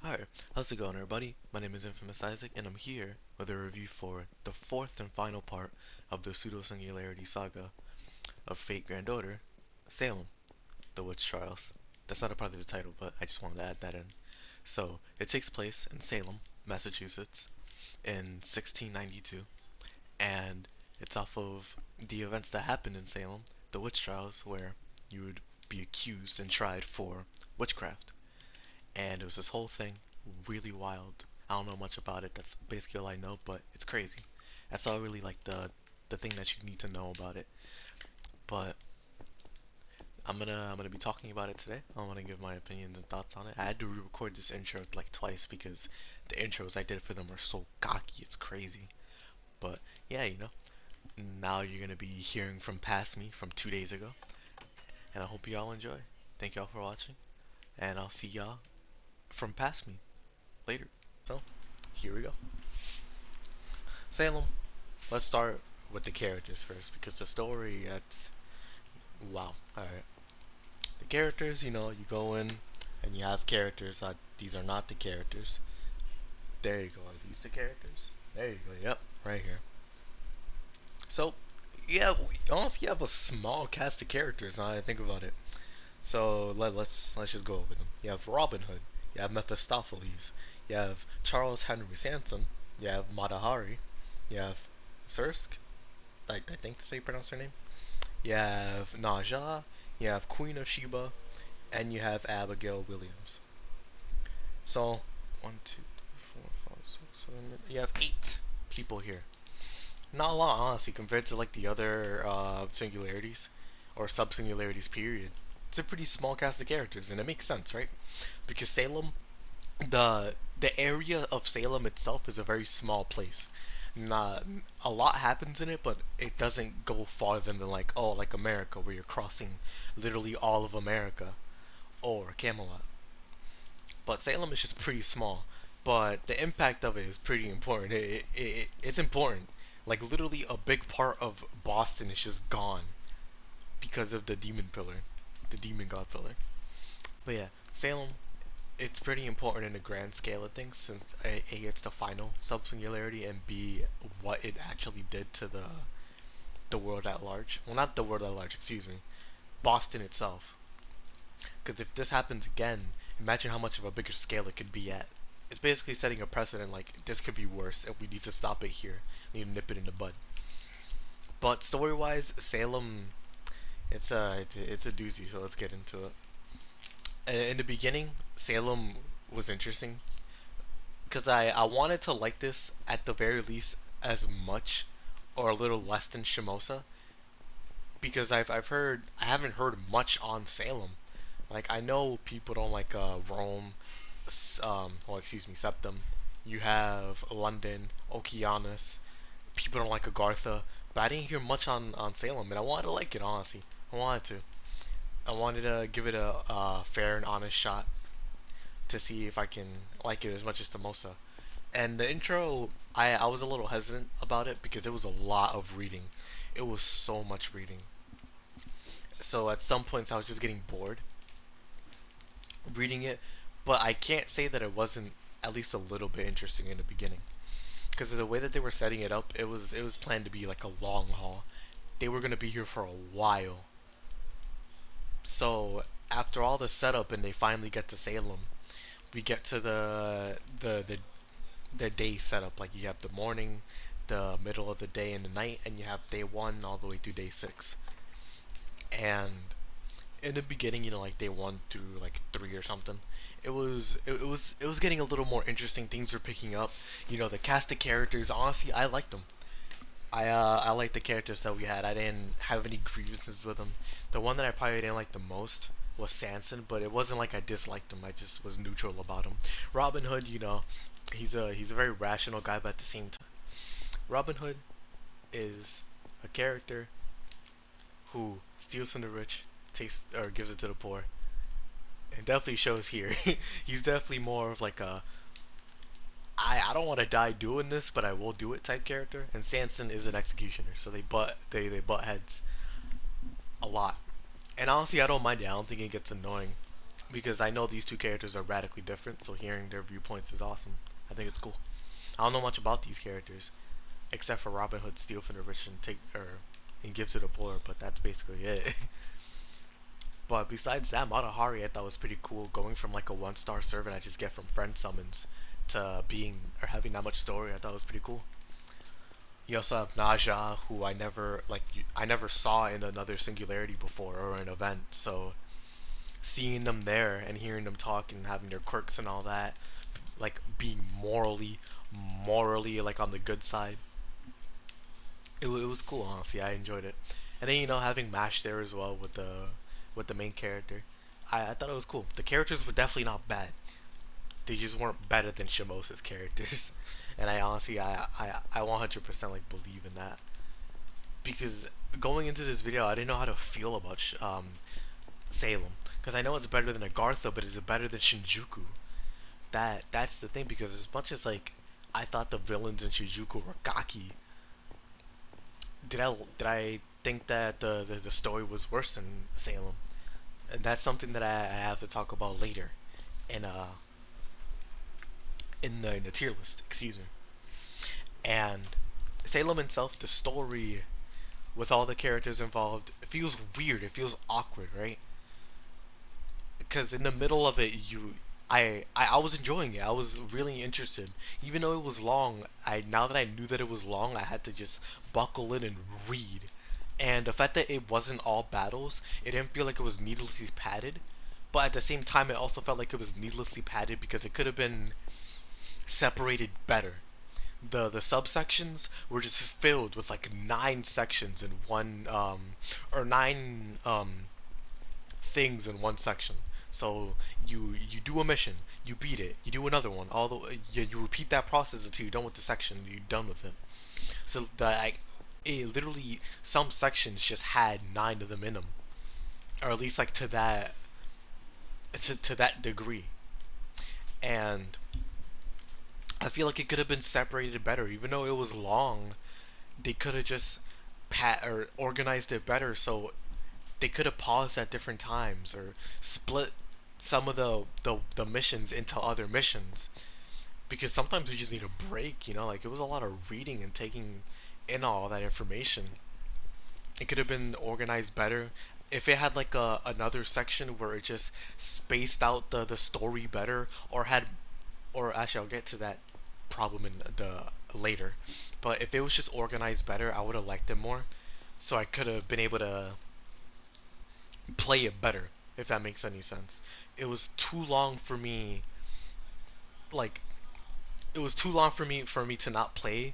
Alright, how's it going everybody? My name is Infamous Isaac and I'm here with a review for the fourth and final part of the pseudo singularity saga of Fate Granddaughter, Salem, the Witch Trials. That's not a part of the title, but I just wanted to add that in. So, it takes place in Salem, Massachusetts in 1692, and it's off of the events that happened in Salem, the Witch Trials, where you would be accused and tried for witchcraft. And it was this whole thing, really wild. I don't know much about it. That's basically all I know, but it's crazy. That's all really like the thing that you need to know about it. But I'm gonna be talking about it today. I want to give my opinions and thoughts on it. I had to re-record this intro like twice because the intros I did for them are so cocky. It's crazy. But yeah, now you're gonna be hearing from past me from 2 days ago, and I hope you all enjoy. Thank y'all for watching, and I'll see y'all from past me later. So, here we go. Salem. Let's start with the characters first because the story, that's wow. Alright. The characters, you go in and you have characters. These are not the characters. There you go. Are these the characters? There you go. Yep, right here. So, yeah, we honestly have a small cast of characters now that I think about it. So let's just go over them. You have Robin Hood. You have Mephistopheles. You have Charles Henry Sanson. You have Matahari. You have Sursk. I think that's how you pronounce her name. You have Naja. You have Queen of Sheba, and you have Abigail Williams. So 1, 2, 3, 4, 5, 6, 7. You have 8 people here. Not a lot, honestly, compared to like the other singularities or sub-singularities. Period. It's a pretty small cast of characters, and it makes sense, right? Because Salem, the area of Salem itself is a very small place. Not a lot happens in it, but it doesn't go farther than like like America, where you're crossing literally all of America, or Camelot. But Salem is just pretty small. But the impact of it is pretty important. It's important. Like literally, a big part of Boston is just gone because of the demon pillar, the demon god pillar. But yeah, Salem, it's pretty important in the grand scale of things since A, it's the final sub-singularity, and B, what it actually did to the world at large. Well, not the world at large, excuse me. Boston itself. Because if this happens again, imagine how much of a bigger scale it could be at. It's basically setting a precedent like this could be worse and we need to stop it here. We need to nip it in the bud. But story-wise, Salem, it's a doozy, so let's get into it. In the beginning, Salem was interesting because I wanted to like this at the very least as much or a little less than Shimosa, because I've heard I haven't heard much on Salem. Like I know people don't like Rome, excuse me, Septum. You have London, Okeanos. People don't like Agartha, but I didn't hear much on Salem, and I wanted to like it honestly. I wanted to. I wanted to give it a fair and honest shot to see if I can like it as much as Tamosa. And the intro, I was a little hesitant about it because it was a lot of reading. It was so much reading. So at some points I was just getting bored reading it, but I can't say that it wasn't at least a little bit interesting in the beginning. Because of the way that they were setting it up, it was planned to be like a long haul. They were gonna be here for a while. So after all the setup and they finally get to Salem, we get to the day setup. Like you have the morning, the middle of the day, and the night, and you have day 1 all the way through day 6. And in the beginning, like day 1 through like 3 or something, it was getting a little more interesting. Things were picking up. The cast of characters. Honestly, I liked them. I liked the characters that we had. I didn't have any grievances with them. The one that I probably didn't like the most was Sanson, but it wasn't like I disliked him. I just was neutral about him. Robin Hood, he's a very rational guy, but at the same time, Robin Hood is a character who steals from the rich, takes or gives it to the poor. It definitely shows here. He's definitely more of like a I don't want to die doing this, but I will do it type character. And Sanson is an executioner, so they butt heads a lot. And honestly, I don't mind it. I don't think it gets annoying. because I know these two characters are radically different. So hearing their viewpoints is awesome. I think it's cool. I don't know much about these characters except for Robin Hood, steal from the rich, and take and give to the poor. But that's basically it. But besides that, Mata Hari I thought was pretty cool. Going from like a 1-star servant I just get from friend summons to being or having that much story, I thought was pretty cool. You also have Naja, who I never saw in another singularity before or an event. So seeing them there and hearing them talk and having their quirks and all that, like being morally like on the good side, it was cool. Honestly, I enjoyed it. And then having Mash there as well with the main character, I thought it was cool. The characters were definitely not bad. They just weren't better than Shimosa's characters. And I honestly, I 100% like believe in that because going into this video, I didn't know how to feel about Salem because I know it's better than Agartha, but is it better than Shinjuku? That's the thing because as much as like I thought the villains in Shinjuku were gaki, did I think that the story was worse than Salem? And that's something that I have to talk about later in in the tier list. Excuse me. And Salem itself, the story with all the characters involved, it feels weird. It feels awkward, right? Because in the middle of it, I was enjoying it. I was really interested, even though it was long. I now that I knew that it was long, I had to just buckle in and read. And the fact that it wasn't all battles, it didn't feel like it was needlessly padded. But at the same time, it also felt like it was needlessly padded because it could have been separated better. The subsections were just filled with like 9 sections in one or 9 things in one section. So you do a mission, you beat it, you do another one, all the you repeat that process until you're done with the section, you're done with it. So it literally some sections just had 9 of them in them, or at least like to that degree. And I feel like it could have been separated better, even though it was long. They could have just or organized it better, so they could have paused at different times or split some of the missions into other missions because sometimes we just need a break, like it was a lot of reading and taking in all that information. It could have been organized better if it had like another section where it just spaced out the story better or had or actually I'll get to that problem in the later. But if it was just organized better, I would have liked it more. So I could have been able to play it better, if that makes any sense. It was too long for me. Like it was too long for me to not play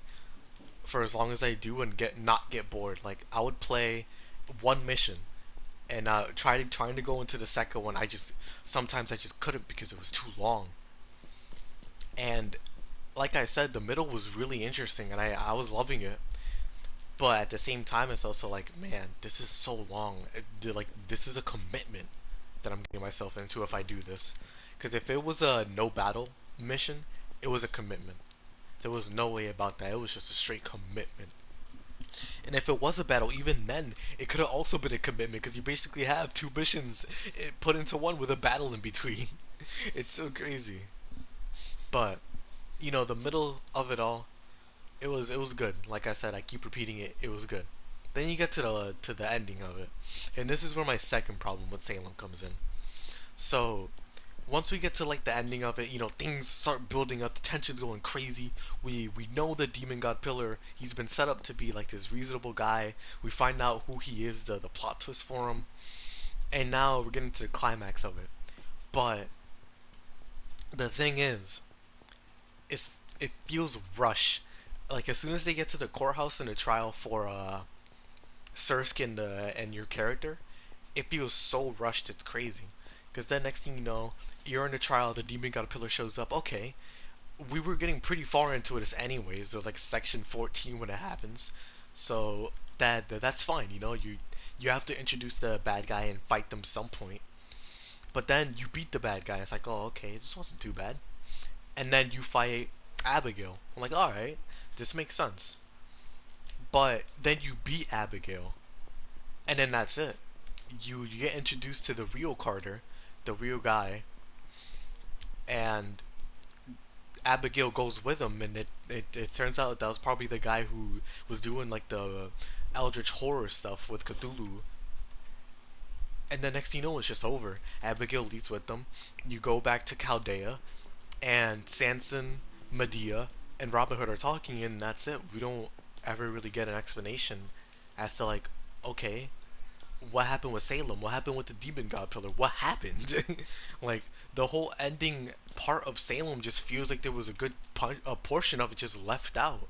for as long as I do and get bored. Like I would play one mission and trying to go into the second one. I just sometimes I just couldn't because it was too long. And like I said, the middle was really interesting and I was loving it. But at the same time, it's also like, man, this is so long. Like this is a commitment that I'm getting myself into if I do this. Because if it was a no battle mission, it was a commitment. There was no way about that. It was just a straight commitment. And if it was a battle, even then, it could have also been a commitment because you basically have 2 missions put into one with a battle in between. It's so crazy. But the middle of it all, it was good. Like I said, I keep repeating it. It was good. Then you get to the ending of it, and this is where my second problem with Salem comes in. So once we get to like the ending of it, things start building up. The tension's going crazy. We know the demon god pillar. He's been set up to be like this reasonable guy. We find out who he is, the plot twist for him, and now we're getting to the climax of it. But the thing is, it's it feels rushed. Like as soon as they get to the courthouse and the trial for Sursk and your character, it feels so rushed. It's crazy. Because then next thing you know, you're in the trial. The demon god pillar shows up. Okay, we were getting pretty far into this anyways. There's like section 14 when it happens, so that's fine. You have to introduce the bad guy and fight them some point. But then you beat the bad guy. It's like, oh, okay, this wasn't too bad. And then you fight Abigail. I'm like, all right, this makes sense. But then you beat Abigail, and then that's it. You get introduced to the real Carter, the real guy, and Abigail goes with him, and it turns out that was probably the guy who was doing like the eldritch horror stuff with Cthulhu. And the next thing you know, it's just over. Abigail leaves with them. You go back to Chaldea, and Sanson, Medea, and Robin Hood are talking, and that's it. We don't ever really get an explanation as to like, okay, what happened with Salem? What happened with the demon god pillar? What happened? Like the whole ending part of Salem just feels like there was a portion of it just left out.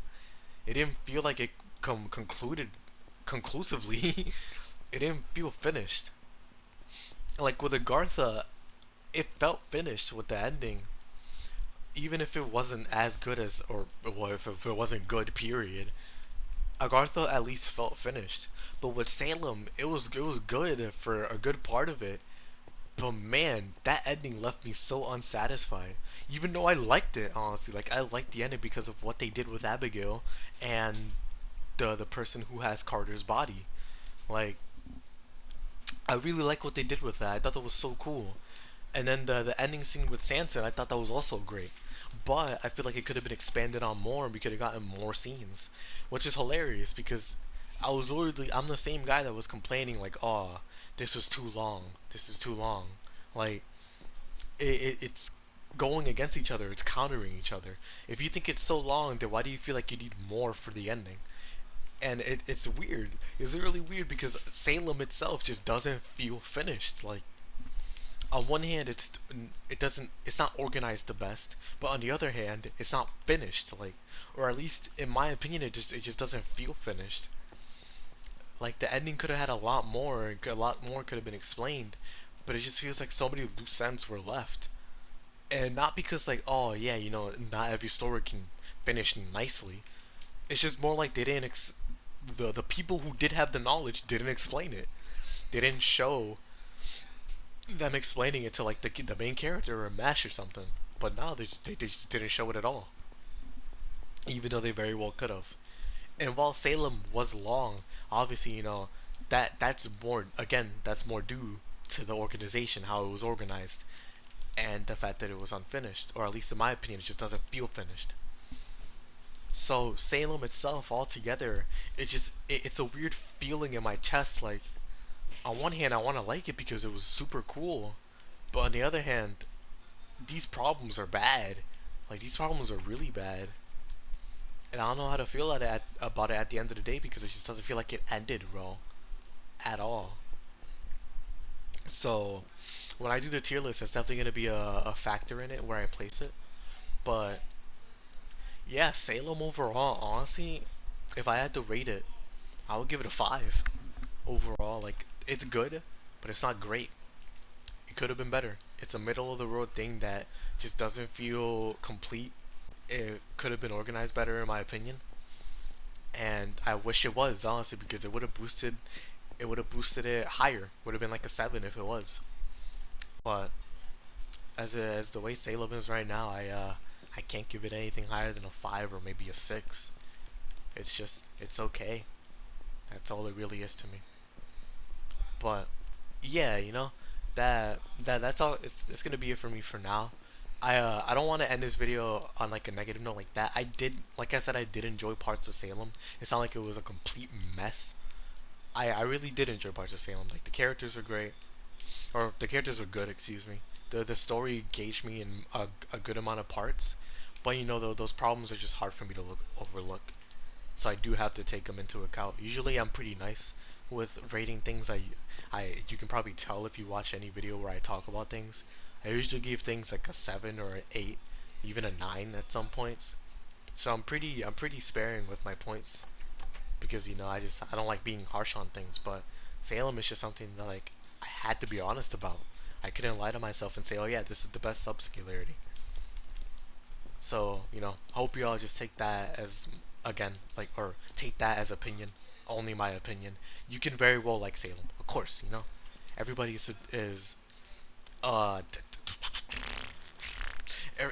It didn't feel like it concluded conclusively. It didn't feel finished. Like with Agartha, it felt finished with the ending, even if it wasn't as good as, or well, if it wasn't good, period. Agartha at least felt finished. But with Salem, it was good for a good part of it. But man, that ending left me so unsatisfied. Even though I liked it, honestly, like I liked the ending because of what they did with Abigail and the person who has Carter's body. Like I really like what they did with that. I thought that was so cool. And then the ending scene with Sansa, I thought that was also great. But I feel like it could have been expanded on more, and we could have gotten more scenes, which is hilarious because I'm the same guy that was complaining like, oh, this was too long. This is too long. Like it's going against each other. It's countering each other. If you think it's so long, then why do you feel like you need more for the ending? And it's weird. It's really weird because Salem itself just doesn't feel finished. Like on one hand it's not organized the best, but on the other hand it's not finished, like, or at least in my opinion it just doesn't feel finished. Like the ending could have had a lot more could have been explained, but it just feels like so many loose ends were left. And not because like, oh yeah, not every story can finish nicely. It's just more like they didn't the people who did have the knowledge didn't explain it. They didn't show them explaining it to like the main character or Mash or something. But no, they just didn't show it at all, even though they very well could have. And while Salem was long, obviously that's more due to the organization, how it was organized, and the fact that it was unfinished, or at least in my opinion, it just doesn't feel finished. So Salem itself, altogether, it's a weird feeling in my chest. Like on one hand, I want to like it because it was super cool, but on the other hand, these problems are bad. Like these problems are really bad, and I don't know how to feel about it at the end of the day because it just doesn't feel like it ended well at all. So when I do the tier list, that's definitely going to be a factor in it where I place it. But yeah, Salem overall, honestly, if I had to rate it, I would give it a 5 overall. Like it's good, but it's not great. It could have been better. It's a middle of the road thing that just doesn't feel complete. It could have been organized better in my opinion, and I wish it was, honestly, because it would have boosted it higher. Would have been like a 7 if it was. But as the way Salem is right now, I can't give it anything higher than a 5 or maybe a 6. It's okay. That's all it really is to me. But yeah, that's all. It's gonna be it for me for now. I don't want to end this video on like a negative note like that. Like I said, I did enjoy parts of Salem. It's not like it was a complete mess. I really did enjoy parts of Salem. Like the characters are great, or the characters are good. Excuse me. The story engaged me in a good amount of parts, but those problems are just hard for me to overlook. So I do have to take them into account. Usually I'm pretty nice with rating things. You can probably tell if you watch any video where I talk about things. I usually give things like a 7 or an 8, even a 9 at some points. So I'm pretty sparing with my points because I don't like being harsh on things. But Salem is just something that like I had to be honest about. I couldn't lie to myself and say, oh yeah, this is the best sub-singularity. So, hope you all just take that as, again, like, or take that as opinion, only my opinion. You can very well like Salem, of course, Everybody uh,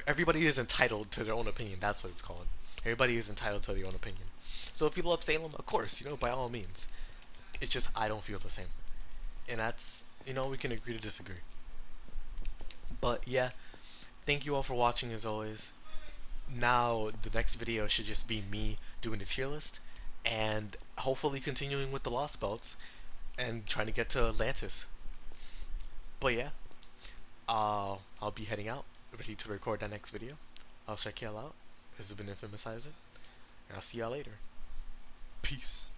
everybody is entitled to their own opinion, that's what it's called. Everybody is entitled to their own opinion. So if you love Salem, of course, by all means. It's just, I don't feel the same. And that's, we can agree to disagree. But yeah, thank you all for watching as always. Now the next video should just be me doing the tier list and hopefully continuing with the Lost Belts and trying to get to Atlantis. But yeah, I'll be heading out, ready to record that next video. I'll check y'all out. This has been Infamous Isaac, and I'll see y'all later. Peace.